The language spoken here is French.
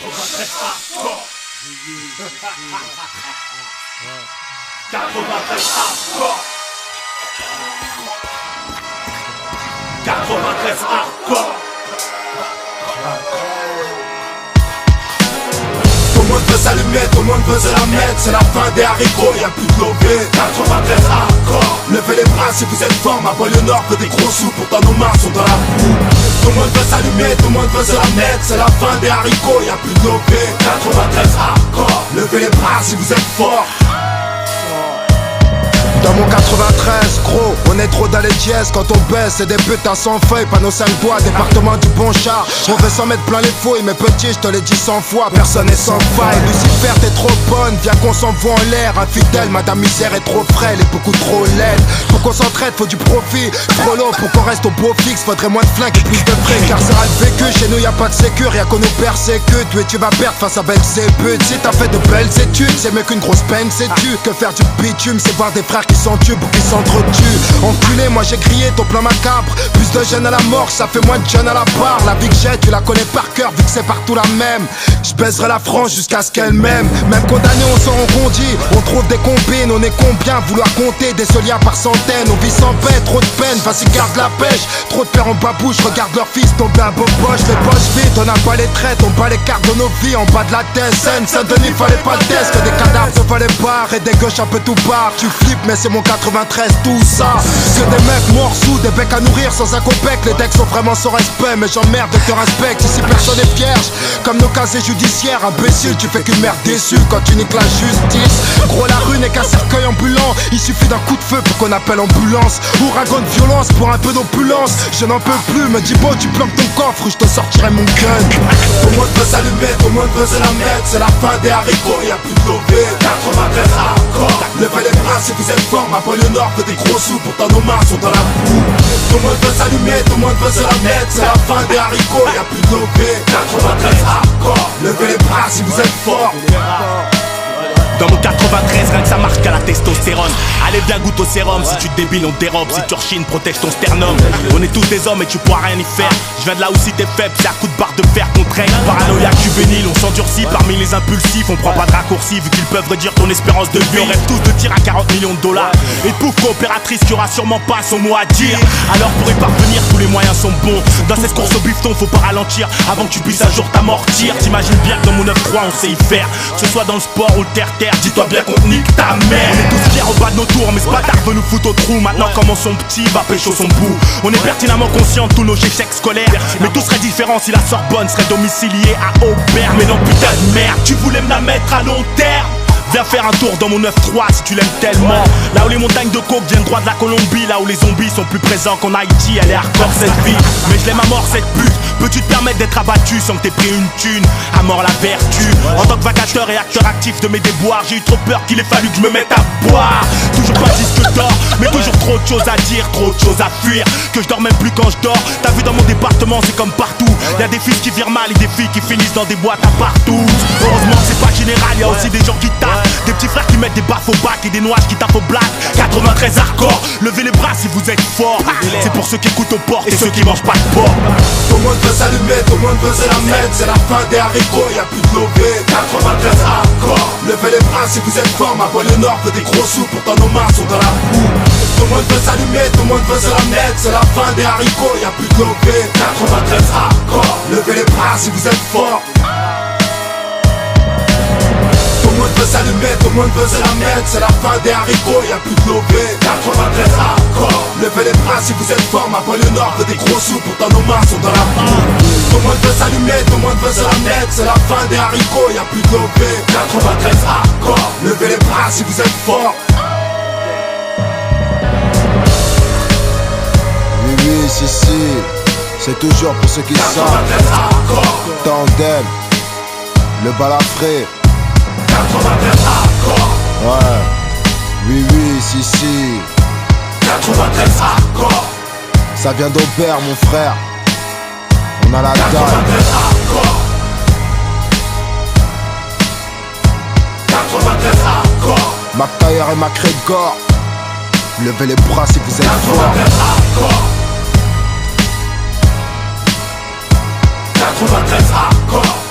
93 hardcore. 93 hardcore. 93 hardcore. Tout le monde veut s'allumer, tout le monde veut se la mettre. C'est la fin des haricots, y'a plus de lové. 93 hardcore. Levez les bras si vous êtes fort, ma banlieue nord veut des gros sous. Pourtant nos mains sont dans la boue. Tout le monde veut s'allumer, tout le monde veut se la mettre. C'est la fin des haricots, y'a plus de lové. 93 hardcore. Levez les bras si vous êtes fort. Dans mon 93, gros, on est trop dans les dièses. Quand on baisse, c'est des putains sans feuilles. Panneau 5 bois, département du bon char. On veut s'en mettre plein les fouilles, mais petit, je te l'ai dit 100 fois. Personne n'est sans faille. Lucifer, t'es trop bonne, viens qu'on s'envoie en l'air. Infidèle, madame misère est trop frêle et beaucoup trop laide. Pour qu'on s'entraide, faut du profit. Trop long pour qu'on reste au beau fixe. Faudrait moins de flingues et plus de fric. Car ça a le vécu, chez nous y'a pas de sécure. Y'a qu'on nous persécute, oui tu vas perdre face à Belzébuth. Si t'as fait de belles études, c'est mieux qu'une grosse peine, sais-tu. Que faire du bitume, c'est voir des frères qui s'entubent ou qui s'entretuent. Enculé, moi j'ai crié ton plan macabre. Plus de jeunes à la mort, ça fait moins de jeunes à la barre. La vie que j'ai, tu la connais par cœur, vu que c'est partout la même. Je baiserai la France jusqu'à ce qu'elle m'aime. Même condamné, on s'en rebondit. On trouve des combines, on est combien vouloir compter des soliens par centaines. On vit sans paix, trop de peine, vas-y garde la pêche. Trop de pères en babouche, regarde leur fils tomber un beau poche. Les poches vides, on n'a pas les traites, on bat les cartes de nos vies en bas de la tête. Saint-Denis, fallait pas le test, que des cadavres, ne fallait pas. Et des gauches un peu tout barre. Tu flippes, mais c'est mon 93, tout ça. Que des mecs morts sous, des becs à nourrir sans un copec. Les decks sont vraiment sans respect, mais j'emmerde de te respecte. Ici personne n'est vierge, comme nos casiers judiciaires. Imbécile, tu fais qu'une merde déçue quand tu niques la justice. Gros, la rue n'est qu'un cercueil ambulant. Il suffit d'un coup de feu pour qu'on appelle ambulance. Ouragan de violence pour un peu d'opulence. Je n'en peux plus, me dis bon, tu planques ton coffre ou je te sortirai mon gun. Tout le monde veut s'allumer, tout le monde veut se la mettre. C'est la fin des haricots, y'a plus de lové. 93 hardcore. Levez les bras si vous êtes fort, ma banlieue nord veut des gros sous, pourtant nos mains sont dans la boue. Tout le monde veut s'allumer, tout le monde veut se la mettre. C'est la fin des haricots, y'a plus de lové. 93 hardcore. Levez les bras si vous êtes fort. Dans mon 93, rien que ça marque à la testostérone. Allez viens goûte au sérum, si tu te débiles on te dérobe. Si tu rechines, protège ton sternum. On est tous des hommes et tu pourras rien y faire. Je viens de là où si t'es faible, c'est à coup de barre de fer qu'on traîne. Paranoïaque juvénile, on s'endurcit parmi les impulsifs. On prend pas de raccourcis vu qu'ils peuvent réduire ton espérance de vie. On rêve tous de tir à 40 millions de dollars. Et de pauvre coopératrice qui aura sûrement pas son mot à dire. Alors pour y parvenir, tous les moyens sont bons. Dans cette course au bifton, faut pas ralentir avant que tu puisses un jour t'amortir. T'imagines bien que dans mon 9-3 on sait y faire. Que ce soit dans le sport ou le terre-terre, dis-toi bien qu'on nique ta mère. On est tous fiers au bas de nos tours, mais ce bâtard veut nous foutre au trou. Maintenant comment son petit va pécho son bout. On est pertinemment conscients de tous nos échecs scolaires. Mais tout serait différent si la Sorbonne serait domiciliée à Aubert. Mais non putain de merde, tu voulais me la mettre à long terme. Viens faire un tour dans mon 9-3 si tu l'aimes tellement. Là où les montagnes de coke viennent droit de la Colombie. Là où les zombies sont plus présents qu'en Haïti. Elle est hardcore cette vie, mais je l'aime à mort cette pute. Peux-tu te permettre d'être abattu sans que t'aies pris une thune? À mort la vertu. En tant que vacateur et acteur actif de mes déboires, j'ai eu trop peur qu'il ait fallu que je me mette à boire. Toujours pas disque d'or, mais toujours trop de choses à dire, trop de choses à fuir. Que je dors même plus quand je dors. T'as vu dans mon département c'est comme partout. Y'a des fils qui virent mal et des filles qui finissent dans des boîtes à partout. Heureusement c'est pas général, y'a aussi des gens qui tapent. Des petits frères qui mettent des baffes au bac et des noises qui tapent au black. 93 hardcore, levez les bras si vous êtes forts. C'est pour ceux qui écoutent aux portes et ceux qui mangent pas de porc. Tout le monde veut s'allumer, tout le monde veut se la mettre. C'est la fin des haricots, y'a plus de lové. 93 hardcore. Levez les bras si vous êtes forts, ma banlieue nord veut des gros sous, pourtant nos mains sont dans la boue. Tout le monde veut s'allumer, tout le monde veut se la mettre. C'est la fin des haricots, y'a plus de lové. 93 hardcore. Levez les bras si vous êtes forts. Tout le monde veut s'allumer, tout le monde veut se la mettre. C'est la fin des haricots, y'a plus de lové. 93 hardcore. Levez les bras si vous êtes forts, ma banlieue nord veut des gros sous, pourtant nos mains sont dans la boue. Tout le monde veut s'allumer, tout le monde veut se la mettre. C'est la fin des haricots, y'a plus de lové. 93 hardcore. Levez les bras si vous êtes forts. Oui, oui, si, si. C'est toujours pour ceux qui savent. Tandem, le balafré. 93 hardcore. Ouais. Oui, oui, si, si. 93 hardcore. Ça vient d'Aubert, mon frère. On a la 93 dalle.